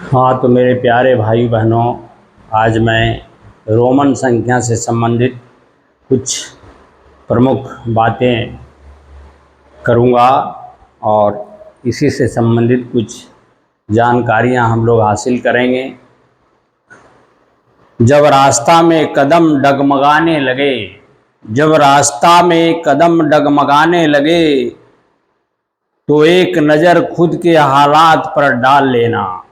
हाँ, तो मेरे प्यारे भाई बहनों, आज मैं रोमन संख्या से संबंधित कुछ प्रमुख बातें करूँगा और इसी से संबंधित कुछ जानकारियाँ हम लोग हासिल करेंगे। जब रास्ता में कदम डगमगाने लगे, जब रास्ता में कदम डगमगाने लगे, तो एक नज़र खुद के हालात पर डाल लेना।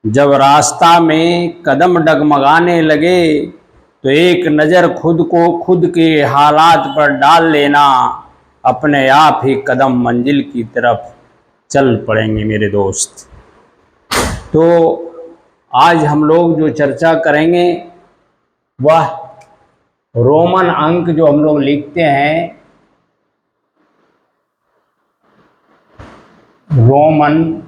जब रास्ता में कदम डगमगाने लगे, तो एक नज़र खुद के हालात पर डाल लेना। अपने आप ही कदम मंजिल की तरफ चल पड़ेंगे मेरे दोस्त। तो आज हम लोग जो चर्चा करेंगे वह रोमन अंक जो हम लोग लिखते हैं, रोमन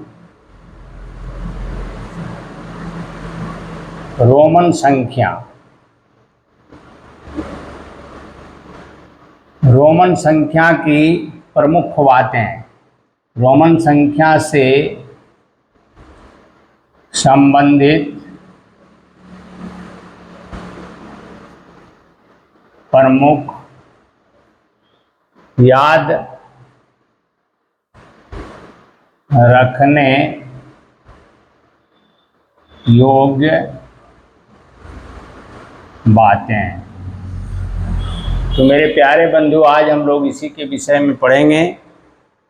संख्या, रोमन संख्या की प्रमुख बातें, रोमन संख्या से संबंधित प्रमुख याद रखने योग्य बातें। तो मेरे प्यारे बंधु, आज हम लोग इसी के विषय में पढ़ेंगे।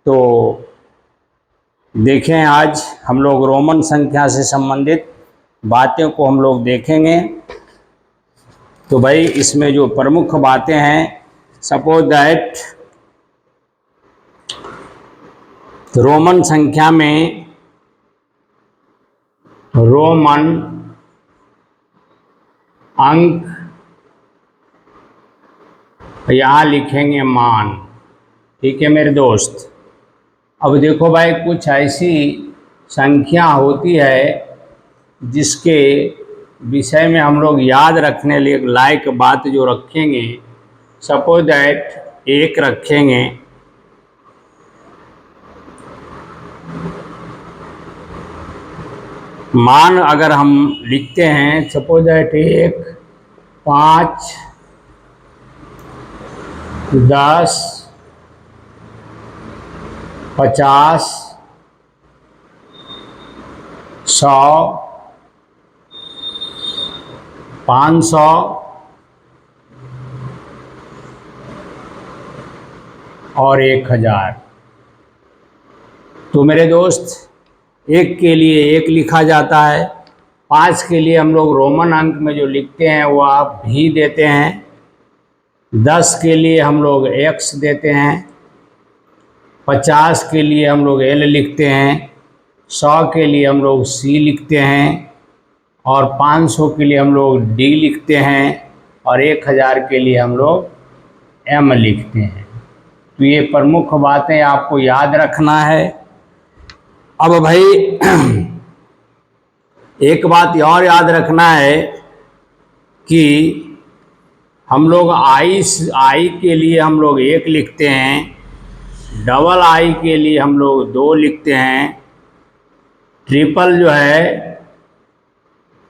तो देखें, आज हम लोग रोमन संख्या से संबंधित बातें को हम लोग देखेंगे। तो भाई, इसमें जो प्रमुख बातें हैं, सपोज दैट रोमन संख्या में रोमन अंक, यहाँ लिखेंगे मान। ठीक है मेरे दोस्त। अब देखो भाई, कुछ ऐसी संख्या होती है जिसके विषय में हम लोग याद रखने लायक बात जो रखेंगे, सपोज दैट एक रखेंगे, मान अगर हम लिखते हैं, सपोज दैट 1, 5, 10, 50, 100, 500, और 1000। तो मेरे दोस्त, 1 के लिए 1 लिखा जाता है, 5 के लिए हम लोग रोमन अंक में जो लिखते हैं वो आप भी देते हैं, 10 के लिए हम लोग x देते हैं, 50 के लिए हम लोग L लिखते हैं, 100 के लिए हम लोग C लिखते हैं, और 500 के लिए हम लोग D लिखते हैं, और 1000 के लिए हम लोग M लिखते हैं। तो ये प्रमुख बातें आपको याद रखना है। अब भाई एक बात और याद रखना है कि हम लोग आई के लिए हम लोग 1 लिखते हैं, डबल आई के लिए हम लोग 2 लिखते हैं, ट्रिपल जो है,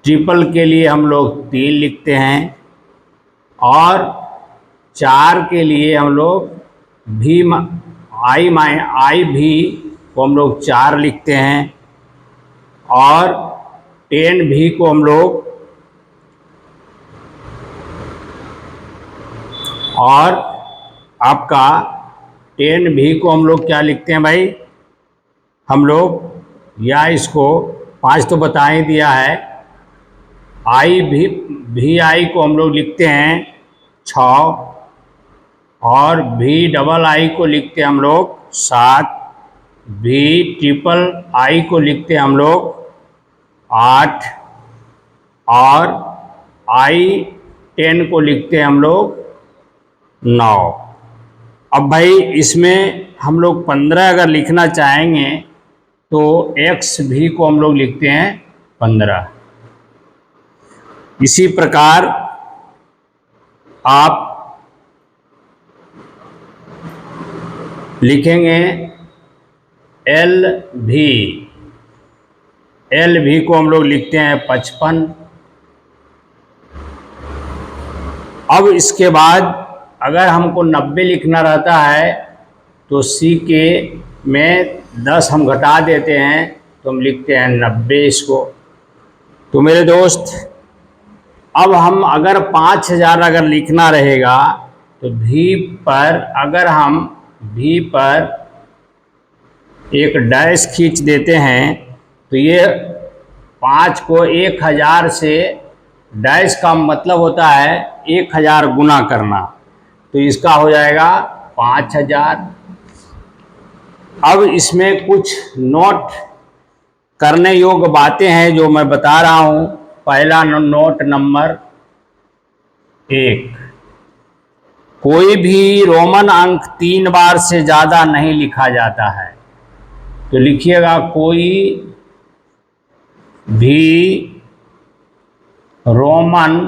ट्रिपल के लिए हम लोग 3 लिखते हैं, और 4 के लिए हम लोग भी आई भी को हम लोग 4 लिखते हैं, और 10 भी को हम लोग, और आपका 10 भी को हम लोग क्या लिखते हैं भाई, हम लोग, या इसको 5 तो बता ही दिया है, आई भी आई को हम लोग लिखते हैं 6, और भी डबल आई को लिखते हैं हम लोग 7, भी ट्रिपल आई को लिखते हैं हम लोग 8, और I10 को लिखते हैं हम लोग 9। अब भाई, इसमें हम लोग 15 अगर लिखना चाहेंगे तो x भी को हम लोग लिखते हैं 15। इसी प्रकार आप लिखेंगे L भी, LV को हम लोग लिखते हैं 55। अब इसके बाद अगर हमको 90 लिखना रहता है तो C के में 10 हम घटा देते हैं तो हम लिखते हैं 90 इसको। तो मेरे दोस्त अब हम अगर 5000 अगर लिखना रहेगा तो V पर अगर हम V पर एक डैश खींच देते हैं तो ये 5 को 1000 से डैश का मतलब होता है 1000 गुना करना, तो इसका हो जाएगा 5000। अब इसमें कुछ नोट करने योग्य बातें हैं जो मैं बता रहा हूं। पहला नोट नंबर 1, कोई भी रोमन अंक 3 बार से ज़्यादा नहीं लिखा जाता है। तो लिखिएगा कोई भी रोमन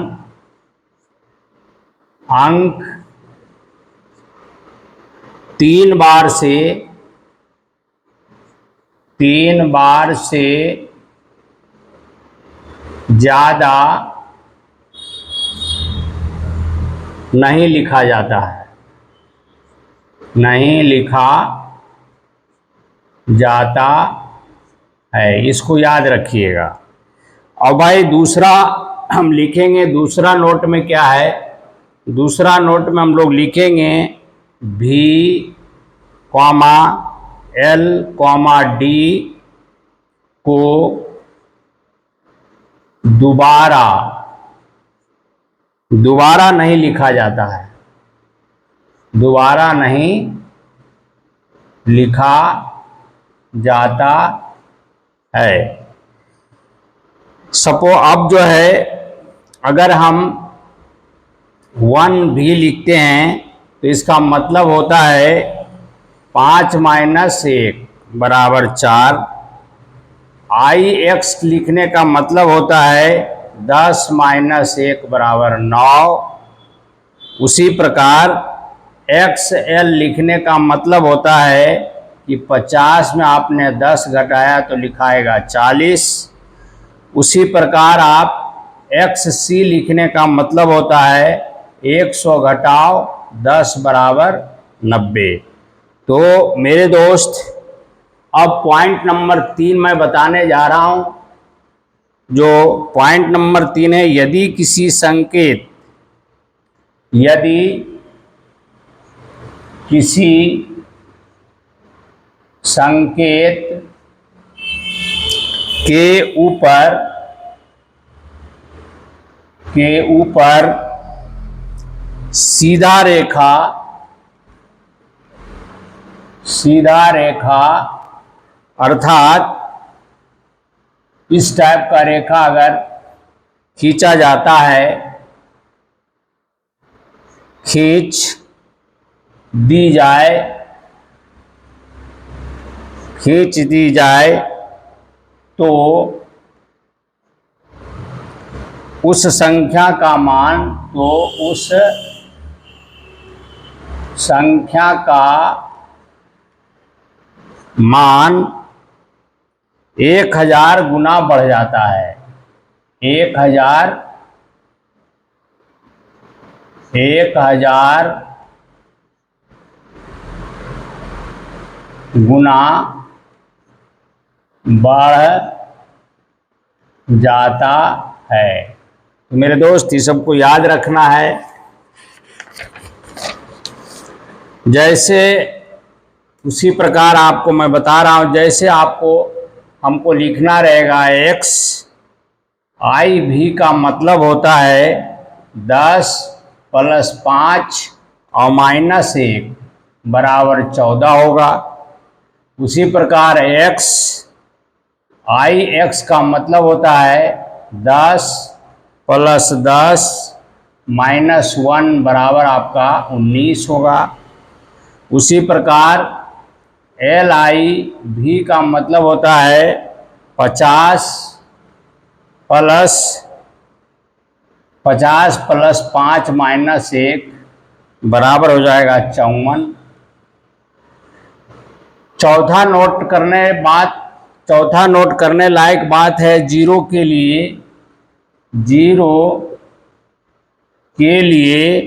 अंक 3 बार से ज़्यादा नहीं लिखा जाता है, नहीं लिखा जाता है, इसको याद रखिएगा। और भाई दूसरा हम लिखेंगे, दूसरा नोट में क्या है, दूसरा नोट में हम लोग लिखेंगे V, L, D को दोबारा नहीं लिखा जाता है, दोबारा नहीं लिखा जाता है। अब जो है अगर हम 1 भी लिखते हैं तो इसका मतलब होता है 5 - 1 बराबर 4। IX लिखने का मतलब होता है 10 - 1 बराबर 9। उसी प्रकार XL लिखने का मतलब होता है कि 50 में आपने 10 घटाया तो लिखाएगा 40। उसी प्रकार आप XC लिखने का मतलब होता है 100 घटाओ 10 बराबर 90। तो मेरे दोस्त अब पॉइंट नंबर 3 मैं बताने जा रहा हूं। जो पॉइंट नंबर 3 है, यदि किसी संकेत के ऊपर सीधा रेखा अर्थात इस टाइप का रेखा अगर खींचा जाता है, खींच दी जाए तो उस संख्या का मान 1000 गुना बढ़ जाता है। 1000 गुना बढ़ जाता है। तो मेरे दोस्त ये सबको याद रखना है। जैसे उसी प्रकार आपको मैं बता रहा हूं, जैसे हमको लिखना रहेगा x, IV का मतलब होता है 10 + 5 और -1 बराबर 14 होगा। उसी प्रकार IX का मतलब होता है 10 + 10 -1 बराबर आपका 19 होगा। उसी प्रकार LIV का मतलब होता है 50 + 5 -1 बराबर हो जाएगा 54। चौथा नोट करने बाद चौथा नोट करने लायक बात है, जीरो के लिए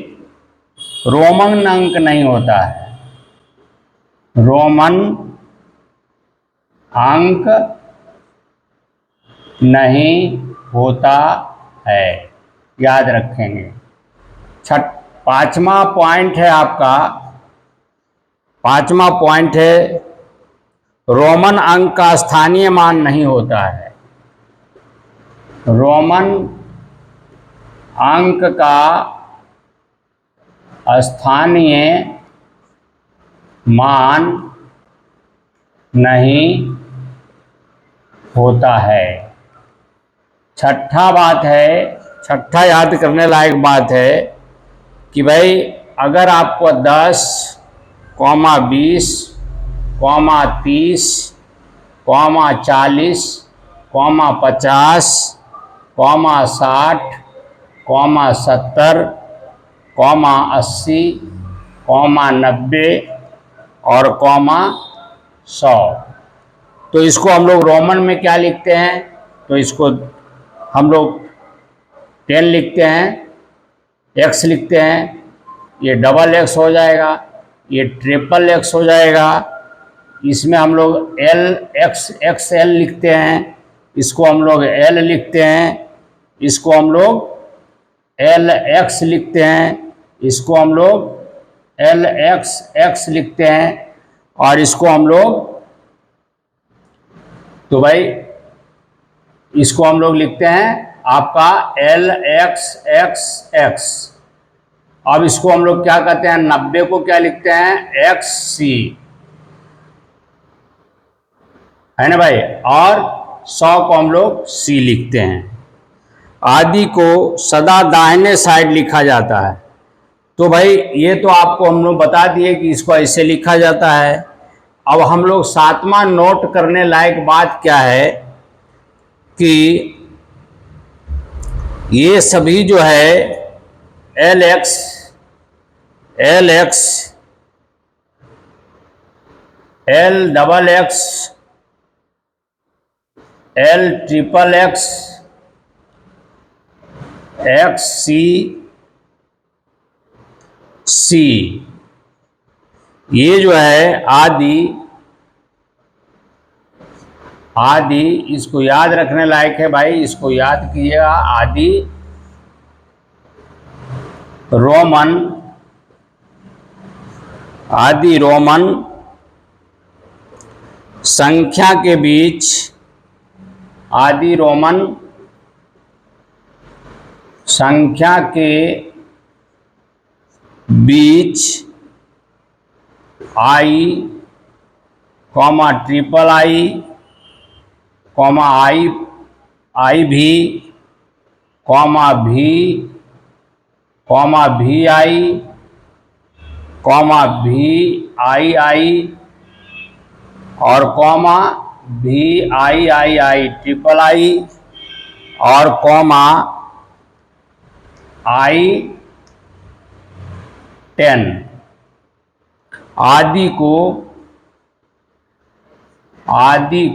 रोमन अंक नहीं होता है। रोमन अंक नहीं होता है, याद रखेंगे। पांचवा पॉइंट है आपका, पांचवा पॉइंट है रोमन अंक का स्थानीय मान नहीं होता है। रोमन अंक का स्थानीय मान नहीं होता है। छठा बात है, छठा याद करने लायक बात है कि भाई अगर आपको 10, 20, 30, 40, 50, 60, 70, 80, 90 और 100, तो इसको हम लोग रोमन में क्या लिखते हैं? तो इसको हम लोग 10 लिखते हैं, x लिखते हैं, ये डबल x हो जाएगा, ये ट्रिपल x हो जाएगा। इसमें हम लोग XL लिखते हैं, इसको हम लोग L लिखते हैं, इसको हम लोग LX लिखते हैं, इसको हम लोग LXX लिखते हैं, और इसको हम लोग, तो भाई इसको हम लोग लिखते हैं आपका LXXX। अब इसको हम लोग क्या कहते हैं? 90 को क्या लिखते हैं? XC, है ना भाई, और 100 को हम लोग C लिखते हैं। आदि को सदा दाहिने साइड लिखा जाता है। तो भाई ये तो आपको हम लोग बता दिए कि इसको ऐसे लिखा जाता है। अब हम लोग सातवां नोट करने लायक बात क्या है कि ये सभी जो है LX, LXX, LXXX, XC, C, ये जो है आदि इसको याद रखने लायक है भाई, इसको याद कीजिएगा। आदि रोमन संख्या के बीच, आदि रोमन संख्या के बीच I, ट्रिपल I, I भी, VI, और VIII, ट्रिपल I, और I10। आदि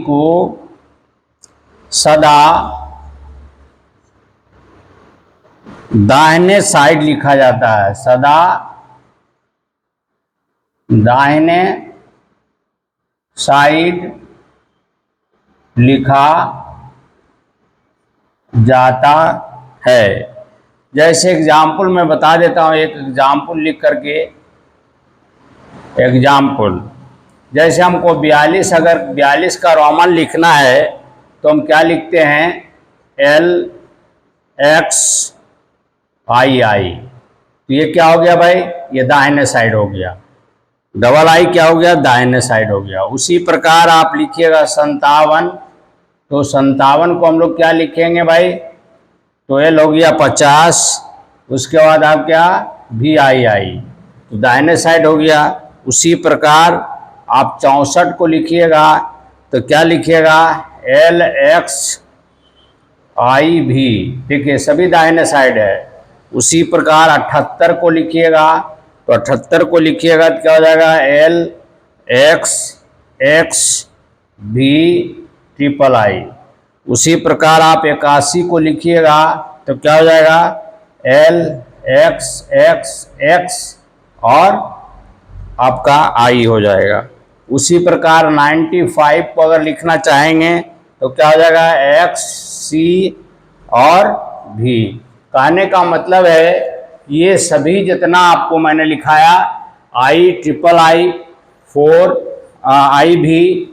को सदा दाहिने साइड लिखा जाता है, सदा दाहिने साइड लिखा जाता है। जैसे एग्जाम्पल मैं बता देता हूँ, एक एग्जाम्पल लिख करके, एग्जाम्पल जैसे हमको 42, अगर 42 का रोमन लिखना है तो हम क्या लिखते हैं? LXII। तो ये क्या हो गया भाई? ये दाहिने साइड हो गया। डबल I क्या हो गया? दाहिने साइड हो गया। उसी प्रकार आप लिखिएगा 57, तो 57 को हम लोग क्या लिखेंगे भाई? तो L हो गया 50, उसके बाद आप क्या? VII, तो दाहिने साइड हो गया। उसी प्रकार आप 64 को लिखिएगा तो क्या लिखिएगा? LXIV, ठीक है, सभी दाहिने साइड है। उसी प्रकार 78 को लिखिएगा तो 78 को लिखिएगा तो क्या हो जाएगा? LXXV, triple I. उसी प्रकार आप 81 को लिखिएगा तो क्या हो जाएगा, एल एक्स एक्स एक्स और आपका आई हो जाएगा। उसी प्रकार 95 को अगर लिखना चाहेंगे तो क्या हो जाएगा, एक्स सी और भी। कहने का मतलब है ये सभी जितना आपको मैंने लिखाया, आई ट्रिपल आई, 4 आई भी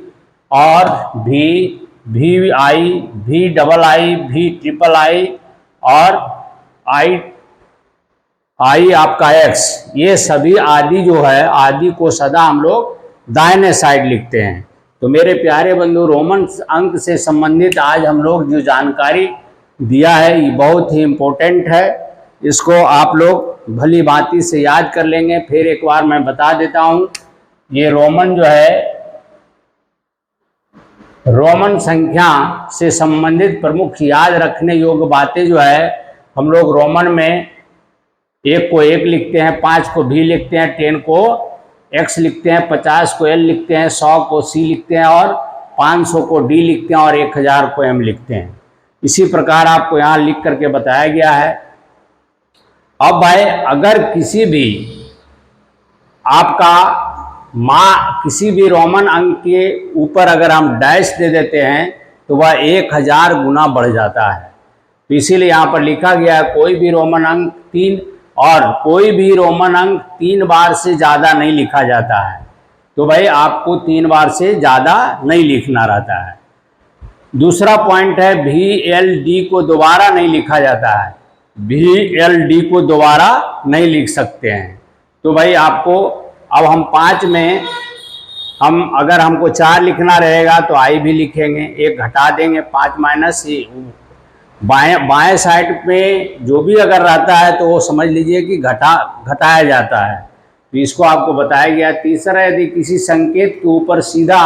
और भी आई, भी डबल आई, भी ट्रिपल आई और आई आपका एक्स, ये सभी आदि जो है, आदि को सदा हम लोग दाहिने साइड लिखते हैं। तो मेरे प्यारे बंधु, रोमन अंक से संबंधित आज हम लोग जो जानकारी दिया है ये बहुत ही इम्पोर्टेंट है। इसको आप लोग भली भांति से याद कर लेंगे। फिर एक बार मैं बता देता हूँ, ये रोमन जो है, रोमन संख्या से संबंधित प्रमुख याद रखने योग्य बातें जो है, हम लोग रोमन में 1 को 1 लिखते हैं, 5 को भी लिखते हैं, 10 को x लिखते हैं, 50 को l लिखते हैं, 100 को c लिखते हैं और 500 को d लिखते हैं और 1000 को m लिखते हैं। इसी प्रकार आपको यहाँ लिख करके बताया गया है। अब भाई अगर किसी भी आपका किसी भी रोमन अंक के ऊपर अगर हम डैश दे देते हैं तो वह 1000 गुना बढ़ जाता है। तो इसीलिए यहाँ पर लिखा गया है कोई भी रोमन अंक 3 और कोई भी रोमन अंक 3 बार से ज़्यादा नहीं लिखा जाता है। तो भाई आपको 3 बार से ज़्यादा नहीं लिखना रहता है। दूसरा पॉइंट है VLD को दोबारा नहीं लिखा जाता है, VLD को दोबारा नहीं लिख सकते हैं। तो भाई आपको अब हम 5 में हम अगर हमको 4 लिखना रहेगा तो आई भी लिखेंगे, 1 घटा देंगे, 5 माइनस बाएं साइड में जो भी अगर रहता है तो वो समझ लीजिए कि घटाया जाता है। तो इसको आपको बताया गया। तीसरा, यदि किसी संकेत के ऊपर सीधा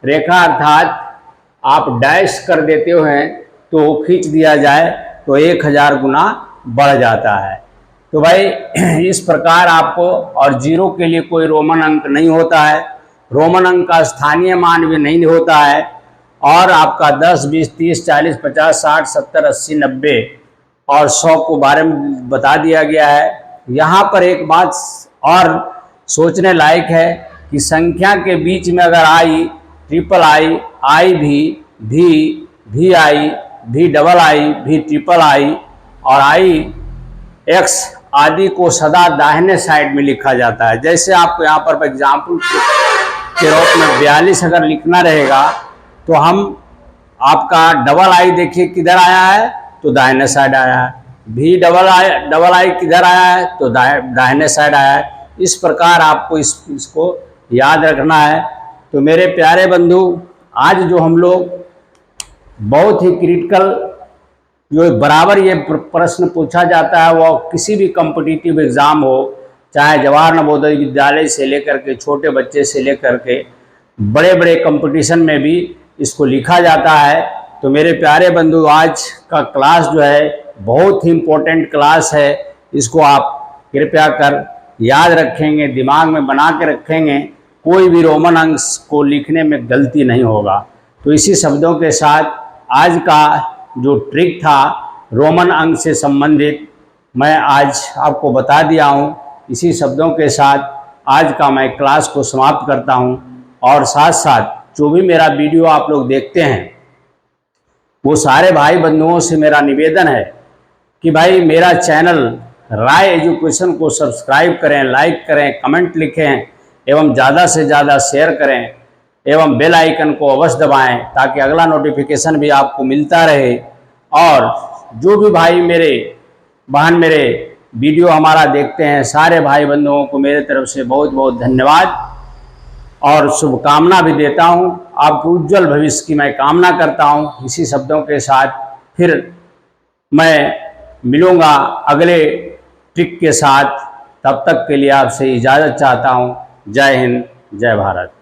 रेखा अर्थात आप डैश कर देते हैं तो खींच दिया जाए तो 1000 गुना बढ़ जाता है। तो भाई इस प्रकार आपको, और 0 के लिए कोई रोमन अंक नहीं होता है, रोमन अंक का स्थानीय मान भी नहीं होता है, और आपका 10, 20, 30, 40, 50, 60, 70, 80, 90 और 100 को बारे में बता दिया गया है। यहाँ पर एक बात और सोचने लायक है कि संख्या के बीच में अगर आई, ट्रिपल आई, आई भी आई, भी डबल आई, भी ट्रिपल आई और आई एक्स आदि को सदा दाहिने साइड में लिखा जाता है। जैसे आपको यहाँ पर एग्जाम्पल के रूप में 42 अगर लिखना रहेगा तो हम आपका डबल आई देखिए किधर आया है तो दाहिने साइड आया है, भी डबल आई किधर आया है तो दाहिने साइड आया है। इस प्रकार आपको इसको याद रखना है। तो मेरे प्यारे बंधु, आज जो हम लोग बहुत ही क्रिटिकल जो बराबर ये प्रश्न पूछा जाता है, वो किसी भी कॉम्पिटिटिव एग्ज़ाम हो, चाहे जवाहर नवोदय विद्यालय से लेकर के छोटे बच्चे से लेकर के बड़े बड़े कंपटीशन में भी इसको लिखा जाता है। तो मेरे प्यारे बंधु, आज का क्लास जो है बहुत ही इम्पोर्टेंट क्लास है। इसको आप कृपया कर याद रखेंगे, दिमाग में बना के रखेंगे, कोई भी रोमन अंक को लिखने में गलती नहीं होगा। तो इसी शब्दों के साथ आज का जो ट्रिक था रोमन अंक से संबंधित मैं आज आपको बता दिया हूँ। इसी शब्दों के साथ आज का मैं क्लास को समाप्त करता हूँ। और साथ साथ जो भी मेरा वीडियो आप लोग देखते हैं वो सारे भाई बंधुओं से मेरा निवेदन है कि भाई मेरा चैनल राय एजुकेशन को सब्सक्राइब करें, लाइक करें, कमेंट लिखें एवं ज़्यादा से ज़्यादा शेयर करें एवं बेल आइकन को अवश्य दबाएं ताकि अगला नोटिफिकेशन भी आपको मिलता रहे। और जो भी भाई मेरे बहन मेरे वीडियो हमारा देखते हैं, सारे भाई बंधुओं को मेरे तरफ से बहुत बहुत धन्यवाद और शुभकामना भी देता हूं। आपके उज्जवल भविष्य की मैं कामना करता हूं। इसी शब्दों के साथ फिर मैं मिलूँगा अगले ट्रिक के साथ। तब तक के लिए आपसे इजाज़त चाहता हूं। जय हिंद, जय भारत।